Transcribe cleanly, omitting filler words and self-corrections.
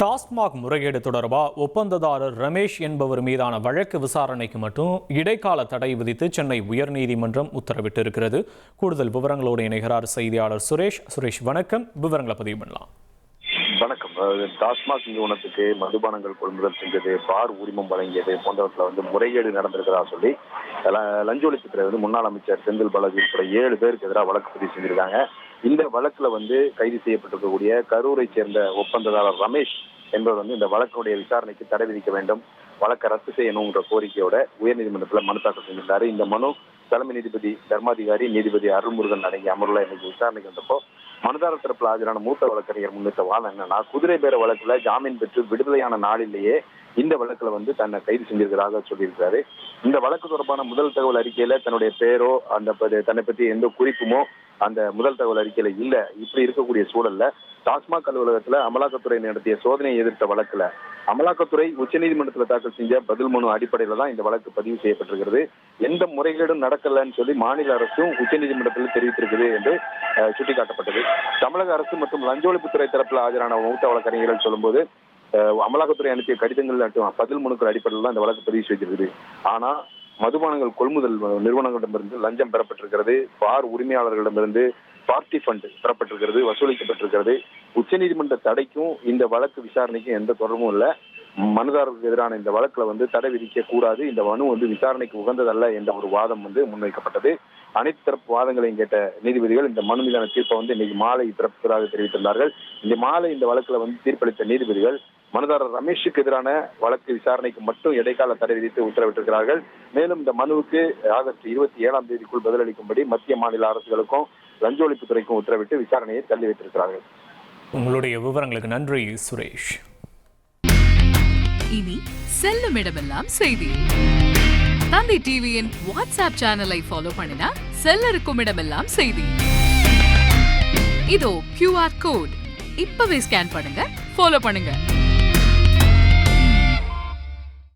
டாஸ்மாக் முறைகேடு தொடர்பாக ஒப்பந்ததாரர் ரமேஷ் என்பவர் மீதான வழக்கு விசாரணைக்கு மட்டும் இடைக்கால தடை விதித்து சென்னை உயர்நீதிமன்றம் உத்தரவிட்டிருக்கிறது. கூடுதல் விவரங்களோடு இணைகிறார் செய்தியாளர் சுரேஷ். சுரேஷ், வணக்கம். விவரங்களை பதிவு பண்ணலாம். வணக்கம். டாஸ்மாக் நிறுவனத்துக்கு மதுபானங்கள் கொள்முதல் செஞ்சது, பார் உரிமம் வழங்கியது போன்றவற்றில் முறைகேடு நடந்திருக்கிறதா சொல்லி லஞ்ச ஒழிப்புத்துறை முன்னாள் அமைச்சர் செந்தில் பாலாஜி உட்பட 7 பேருக்கு எதிராக வழக்கு பதிவு செஞ்சிருக்காங்க. இந்த வழக்குல கைது செய்யப்பட்டிருக்கக்கூடிய கரூரை சேர்ந்த ஒப்பந்ததாரர் ரமேஷ் என்பவர் இந்த வழக்குடைய விசாரணைக்கு தடை விதிக்க வேண்டும், வழக்கை ரத்து செய்யணும்ன்ற கோரிக்கையோட உயர்நீதிமன்றத்தில் மனு தாக்கல் செஞ்சிருந்தாரு. இந்த மனு தலைமை நீதிபதி தர்மாதிகாரி நீதிபதி அருள்முருகன் அடங்கிய அமர்வுல இன்னைக்கு விசாரணைக்கு வந்தப்போ மனுதாரர் தரப்பில் ஆஜரான மூத்த வழக்கறிஞர் முன்னிட்ட வாதம் என்னன்னா, குதிரை பேர வழக்குல ஜாமீன் பெற்று விடுதலையான நாளிலேயே இந்த வழக்குல தன்னை கைது செஞ்சிருக்கிறதாக சொல்லியிருக்காரு. இந்த வழக்கு தொடர்பான முதல் தகவல் அறிக்கையில தன்னுடைய பேரோ தன்னை பற்றி எந்த குறிப்புமோ அந்த முதல் தகவல் அறிக்கையில இல்ல. இப்படி இருக்கக்கூடிய சூழல்ல டாஸ்மாக் அலுவலகத்துல அமலாக்கத்துறை நடத்திய சோதனையை எதிர்த்த வழக்குல அமலாக்கத்துறை உச்சநீதிமன்றத்தில் தாக்கல் செஞ்ச பதில் மனு அடிப்படையில தான் இந்த வழக்கு பதிவு செய்யப்பட்டிருக்கிறது. எந்த முறைகேடும் நடக்கலன்னு சொல்லி மாநில அரசும் உச்சநீதிமன்றத்தில் தெரிவித்திருக்குது என்று சுட்டிக்காட்டப்பட்டது. தமிழக அரசு மற்றும் லஞ்ச ஒழிப்புத்துறை தரப்பில் ஆஜரான மூத்த வழக்கறிஞர்கள் சொல்லும்போது அமலாக்கத்துறை அனுப்பிய கடிதங்கள் பதில் மனுக்கள் அடிப்படையில் தான் இந்த வழக்கு பதிவு செய்திருக்குது. ஆனா மதுபானங்கள் கொள்முதல் நிறுவனங்களிடமிருந்து லஞ்சம் பெறப்பட்டிருக்கிறது, பார் உரிமையாளர்களிடமிருந்து பார்ட்டி ஃபண்ட் பெறப்பட்டிருக்கிறது, வசூலிக்கப்பட்டிருக்கிறது. உச்சநீதிமன்ற தடைக்கும் இந்த வழக்கு விசாரணைக்கும் எந்த தொடர்பும் இல்லை. மனுதாரருக்கு எதிரான இந்த வழக்குல தடை விதிக்க கூடாது, இந்த மனு விசாரணைக்கு உகந்ததல்ல என்ற ஒரு வாதம் முன்வைக்கப்பட்டது. அனைத்து தரப்பு வாதங்களையும் கேட்ட நீதிபதிகள் இந்த மனு மீதான தீர்ப்பை இன்னைக்கு மாலை பிறப்பிப்பதாக தெரிவித்திருந்தார்கள். இந்த மாலை இந்த வழக்குல தீர்ப்பளித்த நீதிபதிகள் மனுதாரர் ரமேஷுக்கு எதிரான வழக்கு விசாரணைக்கு மட்டும் இடைக்கால தடை விதித்து உத்தரவிட்டிருக்கிறார்கள். மேலும் இந்த மனுவுக்கு ஆகஸ்ட் 27ஆம் தேதிக்குள் பதிலளிக்கும்படி மத்திய மாநில அரசுகளுக்கும் லஞ்ச ஒழிப்புத்துறைக்கும் உத்தரவிட்டு விசாரணையை தள்ளி வைத்திருக்கிறார்கள். உங்களுடைய விவரங்களுக்கு நன்றி சுரேஷ். இனி செல்லும் இடமெல்லாம் செய்தி. தந்தை டிவியின் வாட்ஸ்அப் சேனலை ஃபாலோ பண்ணினா செல்ல இருக்கும் இடமெல்லாம் செய்தி. இதோ QR கோட் இப்பவே ஸ்கேன் பண்ணுங்க, ஃபாலோ பண்ணுங்க.